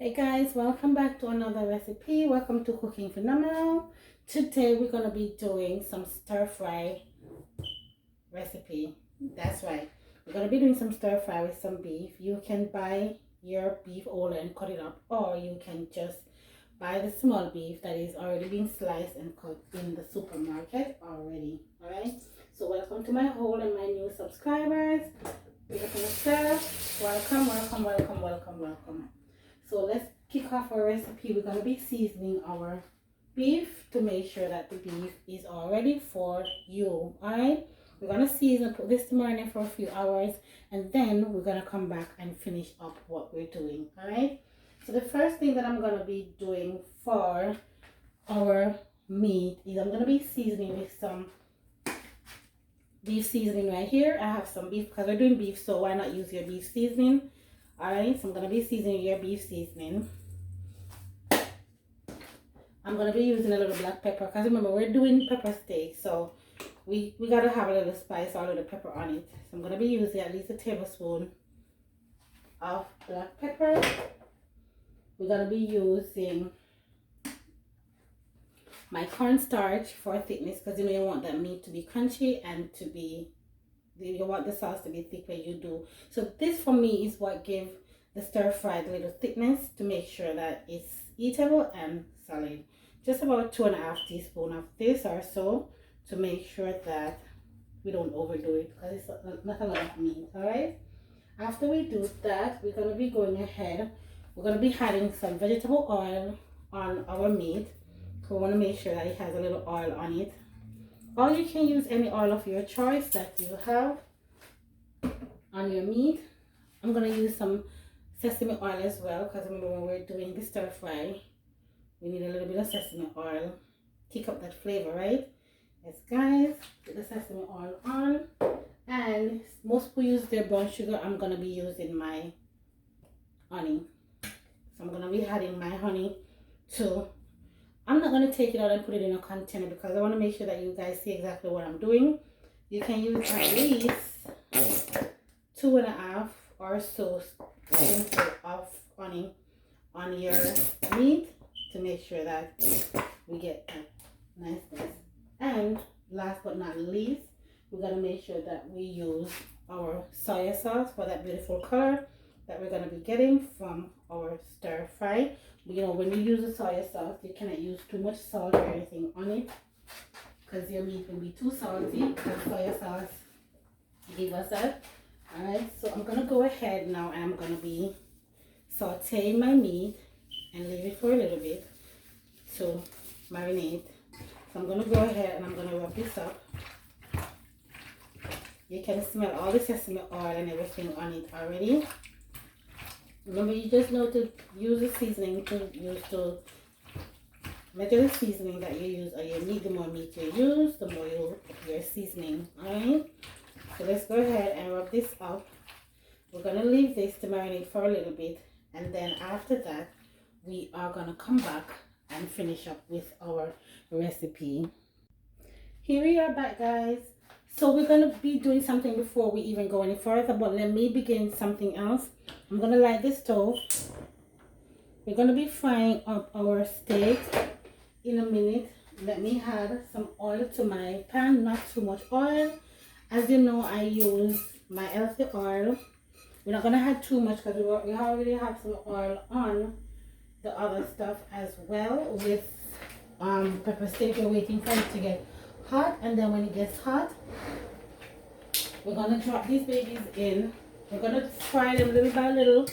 Hey guys, welcome back to another recipe. Welcome to Cooking Phenomenal. Today we're going to be doing some stir fry recipe. That's right. We're going to be doing some stir fry with some beef. You can buy your beef whole and cut it up, or you can just buy the small beef that is already been sliced and cut in the supermarket already. Alright, so welcome to my whole and my new subscribers. Big up on yourself. Welcome, welcome, welcome, welcome, welcome. So let's kick off our recipe. We're going to be seasoning our beef to make sure that the beef is all ready for you. Alright, we're going to season, put this to marinate for a few hours, and then we're going to come back and finish up what we're doing. Alright, so the first thing that I'm going to be doing for our meat is I'm going to be seasoning with some beef seasoning right here. I have some beef because we're doing beef, so why not use your beef seasoning? Alright, so I'm going to be seasoning your beef seasoning. I'm going to be using a little black pepper because remember we're doing pepper steak, so we got to have a little spice or a little pepper on it. So I'm going to be using at least a tablespoon of black pepper. We're going to be using my cornstarch for thickness because you want that meat to be crunchy and to be, you want the sauce to be thick when you do. So this for me is what gives the stir fried a little thickness to make sure that it's eatable and solid. Just about 2.5 teaspoons of this or so to make sure that we don't overdo it because it's not a lot of meat. Alright, after we do that, we're going to be going ahead. We're going to be adding some vegetable oil on our meat. So we want to make sure that it has a little oil on it. Or you can use any oil of your choice that you have on your meat. I'm going to use some sesame oil as well because remember when we're doing the stir fry, we need a little bit of sesame oil. Kick up that flavor, right? Yes guys, put the sesame oil on. And most people use their brown sugar. I'm going to be using my honey. So I'm going to be adding my honey too. I'm not going to take it out and put it in a container because I want to make sure that you guys see exactly what I'm doing. You can use at least 2.5 or so spoonfuls of honey on your meat to make sure that we get that niceness. And last but not least, we're going to make sure that we use our soya sauce for that beautiful color that we're going to be getting from our stir fry. You know, when you use the soya sauce, you cannot use too much salt or anything on it because your meat will be too salty because soya sauce give us that. Alright, so I'm going to go ahead now and I'm going to be sauteing my meat and leave it for a little bit to marinate. So I'm going to go ahead and I'm going to rub this up. You can smell all the sesame oil and everything on it already. Remember, you just know to use the seasoning to measure the seasoning that you use or your meat. The more meat you use, the more your seasoning. Alright, so let's go ahead and rub this up. We're going to leave this to marinate for a little bit, and then after that we are going to come back and finish up with our recipe. Here we are back, guys. So we're going to be doing something before we even go any further, but let me begin something else. I'm going to light the stove. We're going to be frying up our steak in a minute. Let me add some oil to my pan, not too much oil. As you know, I use my healthy oil. We're not going to add too much because we already have some oil on the other stuff as well. With pepper steak, we're waiting for it to get hot, and then when it gets hot, we're going to drop these babies in. We're going to fry them little by little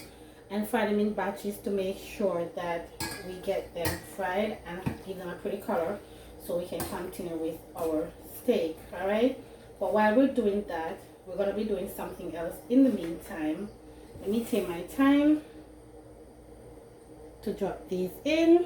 and fry them in batches to make sure that we get them fried and give them a pretty color so we can continue with our steak. Alright, but while we're doing that, we're going to be doing something else in the meantime. Let me take my time to drop these in.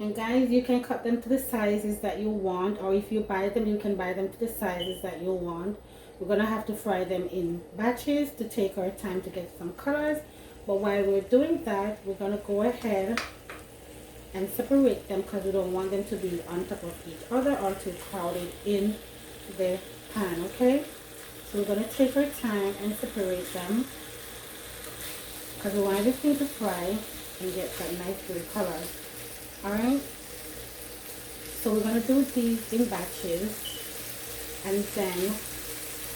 And guys, you can cut them to the sizes that you want, or if you buy them, you can buy them to the sizes that you want. We're going to have to fry them in batches to take our time to get some colors. But while we're doing that, we're going to go ahead and separate them because we don't want them to be on top of each other or too crowded in the pan, okay? So we're going to take our time and separate them because we want everything to fry and get that nice green color. Alright, so we're going to do these in batches and then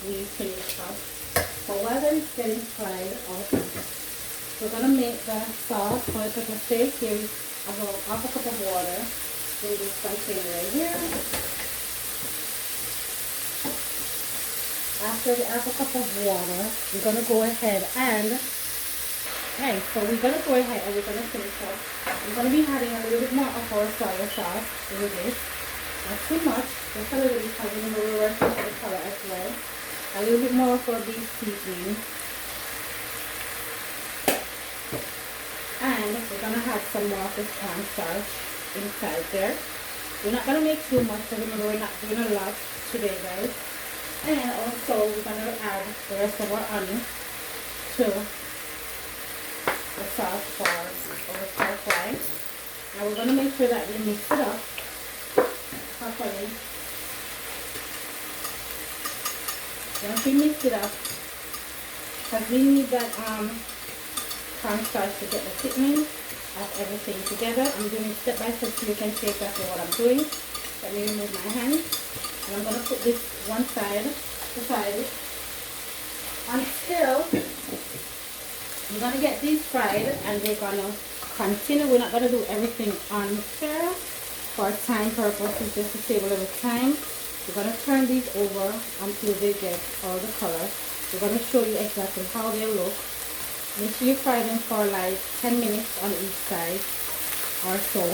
we finish up. So while they're getting fried up, we're going to make the sauce for the pepper steak. Here is about half a cup of water in this container right here. After the half a cup of water, we're going to go ahead and so we're going to go ahead and we're going to finish up. We're going to be adding a little bit more of our soya sauce into this. Not too much, just a little bit because we know we're working for the color as well. A little bit more of our beef seasoning. And we're going to add some more of this cornstarch inside there. We're not going to make too much, so remember we're not doing a lot today, guys. And also we're going to add the rest of our honey to the sauce for our stir fry. Now we're going to make sure that we mix it up properly. Once we mix it up, because we need that cornstarch to get the thickening of everything together. I'm doing it step by step so you can see exactly what I'm doing. Let me remove my hand. And I'm going to put this one side aside until we're going to get these fried, and we're going to continue. We're not going to do everything on here for time purposes, just to save a little time. We're going to turn these over until they get all the color. We're going to show you exactly how they look. Make sure you fry them for like 10 minutes on each side or so,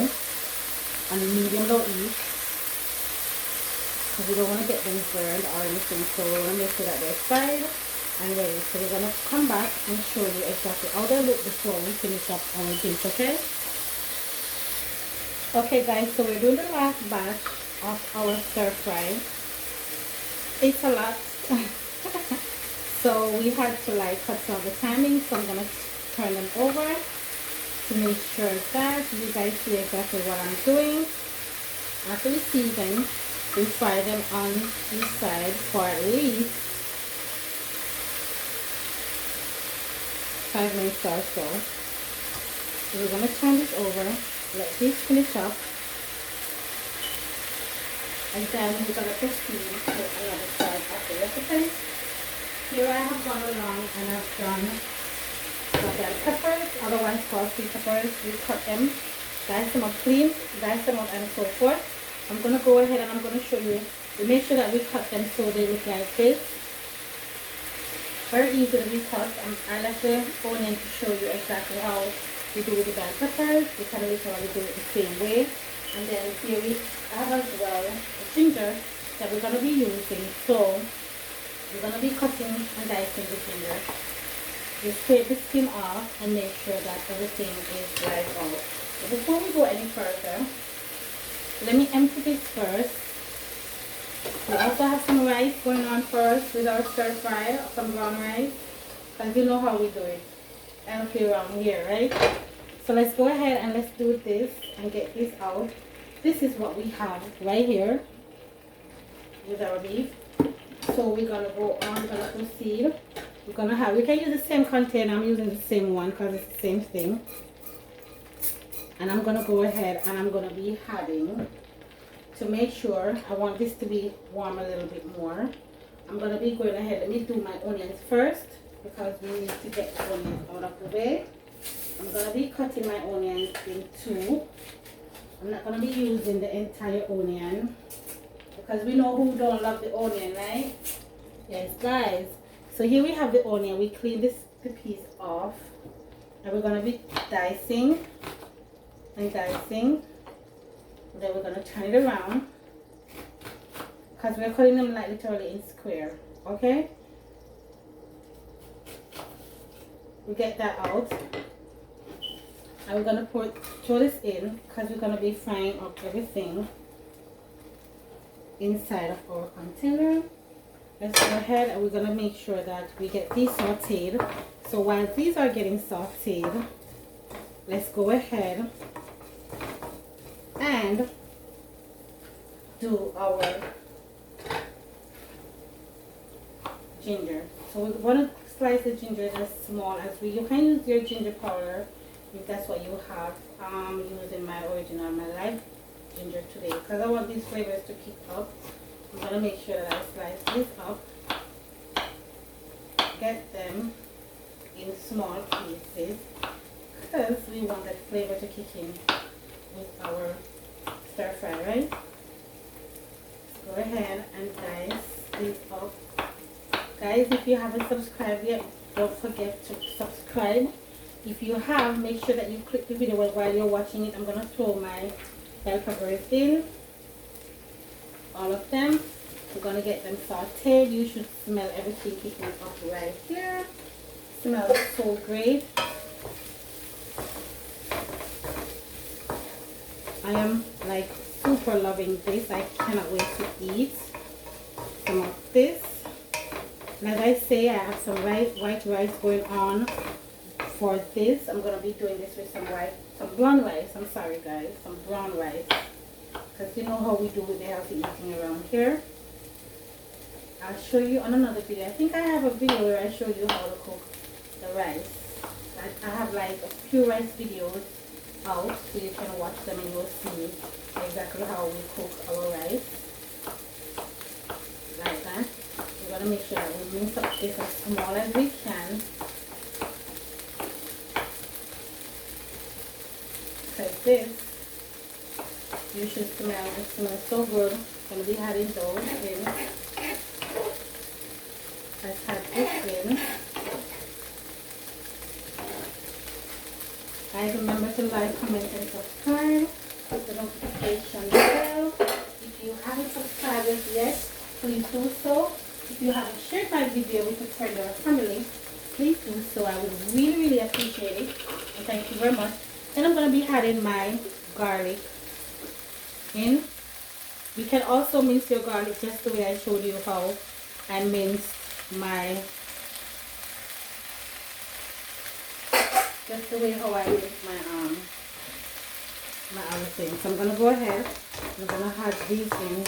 on medium low heat, because we don't want to get them burned or anything. So we want to make sure that they're fried and ready. So we're going to come back and show you exactly how they look before we finish up on this, okay? Okay guys, so we're doing the last batch of our stir fry. It's a lot. So we had to like cut some of the timing, so I'm going to turn them over to make sure that you guys see exactly what I'm doing. After we season, we fry them on each side for at least 5 minutes or so. So we're going to turn this over, let these finish up, and then we're going to proceed to another side of the recipe. Here I have gone along and I've done the bell peppers, otherwise called sweet peppers. We cut them, dice them up clean, dice them up and so forth. I'm going to go ahead and I'm going to show you. We make sure that we cut them so they look like this. Very easy to be cut. I left the onion to show you exactly how we do with the bell peppers. We can literally do it the same way. And then here we have as well the ginger that we're going to be using. So we're going to be cutting and dicing the ginger. Just scrape the skin off and make sure that everything is dried out. But before we go any further, let me empty this first. We also have some rice going on first with our stir fry, some brown rice. And you know how we do it. And around here, right? So let's go ahead and let's do this and get this out. This is what we have right here with our beef. So we're gonna go on, we're gonna proceed. We can use the same container. I'm using the same one because it's the same thing. And I'm gonna go ahead and I'm gonna be adding, to make sure, I want this to be warm a little bit more. I'm gonna be going ahead, let me do my onions first because we need to get the onions out of the way. I'm gonna be cutting my onions in two. I'm not gonna be using the entire onion because we know who don't love the onion, right? Yes, guys. So here we have the onion. We clean the piece off, and we're gonna be dicing and dicing. Then we're gonna turn it around because we're cutting them like literally in square. Okay. We get that out, and we're gonna throw this in because we're gonna be frying up everything inside of our container. Let's go ahead and we're gonna make sure that we get these sauteed. So while these are getting sauteed, let's go ahead and do our ginger. So we want to slice the ginger as small as you can use your ginger powder if that's what you have. I'm using my original, my live ginger today because I want these flavors to kick up. I'm going to make sure that I slice this up, get them in small pieces because we want that flavor to kick in with our stir fry, right? Go ahead and dice these up. Guys, if you haven't subscribed yet, don't forget to subscribe. If you have, make sure that you click the video while you're watching it. I'm going to throw my bell peppers in, all of them. We're going to get them sauteed. You should smell everything kicking up right here. Smells so great. I am like super loving this. I cannot wait to eat some of this. And as I say, I have some white rice going on for this. I'm going to be doing this with some brown rice. I'm sorry guys, some brown rice. Because you know how we do with the healthy eating around here. I'll show you on another video. I think I have a video where I show you how to cook the rice. I have like a few rice videos out, so you can watch them and you'll see exactly how we cook our rice. Like that. We're going to make sure that we mince up this as small as we can. Because this, you should smell, it smells so good. I'm going to be adding those in. Let's add this in. Guys, remember to like, comment, and subscribe. Hit the notification bell. If you haven't subscribed yet, please do so. If you haven't shared my video with a friend or a family, please do so. I would really appreciate it. And thank you very much. Then I'm going to be adding my garlic in. You can also mince your garlic just the way I showed you how I minced my, just the way how I minced my other thing. So I'm going to go ahead, I'm going to add these in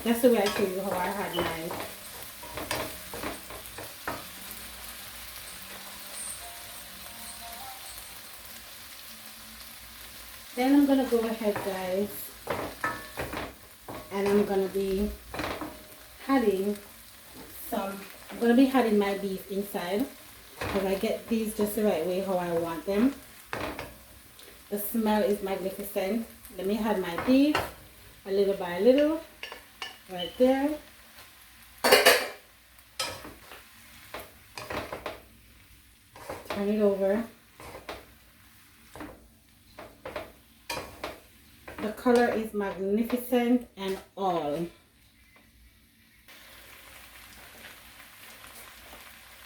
just the way I showed you how I had mine. Then I'm going to go ahead guys, and I'm going to be adding my beef inside because I get these just the right way how I want them. The smell is magnificent. Let me add my beef a little by little right there. Turn it over. The color is magnificent and all.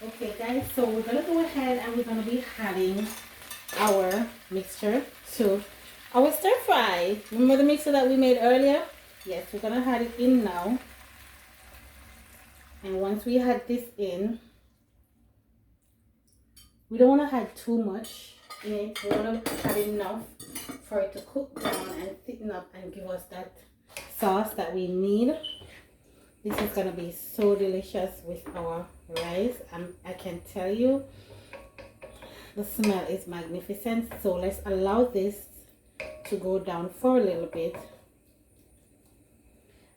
Okay guys, so we're going to go ahead and we're going to be adding our mixture to our stir fry. Remember the mixture that we made earlier? Yes, we're going to add it in now. And once we add this in, we don't want to add too much in it. We want to add enough for it to cook down and thicken up and give us that sauce that we need. This is going to be so delicious with our rice. I can tell you, the smell is magnificent. So let's allow this to go down for a little bit.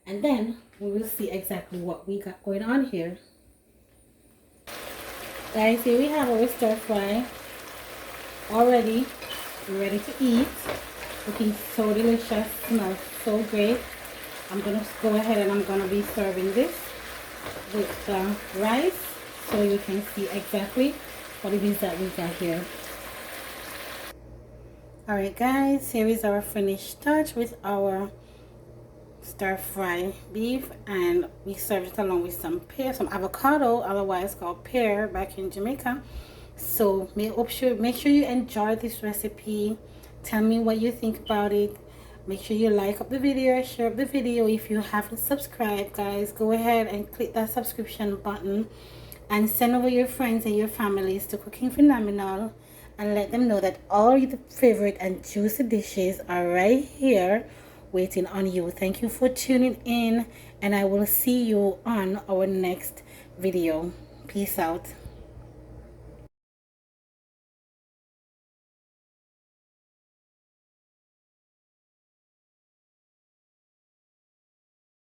And then we will see exactly what we got going on here. Guys, here we have our stir fry already ready to eat. Looking so delicious, smells so great. I'm going to go ahead and I'm going to be serving this with the rice so you can see exactly what it is that we got here. Alright guys, here is our finished starch with our stir fry beef, and we served it along with some pear, some avocado, otherwise called pear back in Jamaica. So make sure you enjoy this recipe. Tell me what you think about it. Make sure you like up the video, share up the video. If you haven't subscribed, guys, go ahead and click that subscription button and send over your friends and your families to Cooking Phenomenal and let them know that all your favorite and juicy dishes are right here waiting on you. Thank you for tuning in, and I will see you on our next video. Peace out.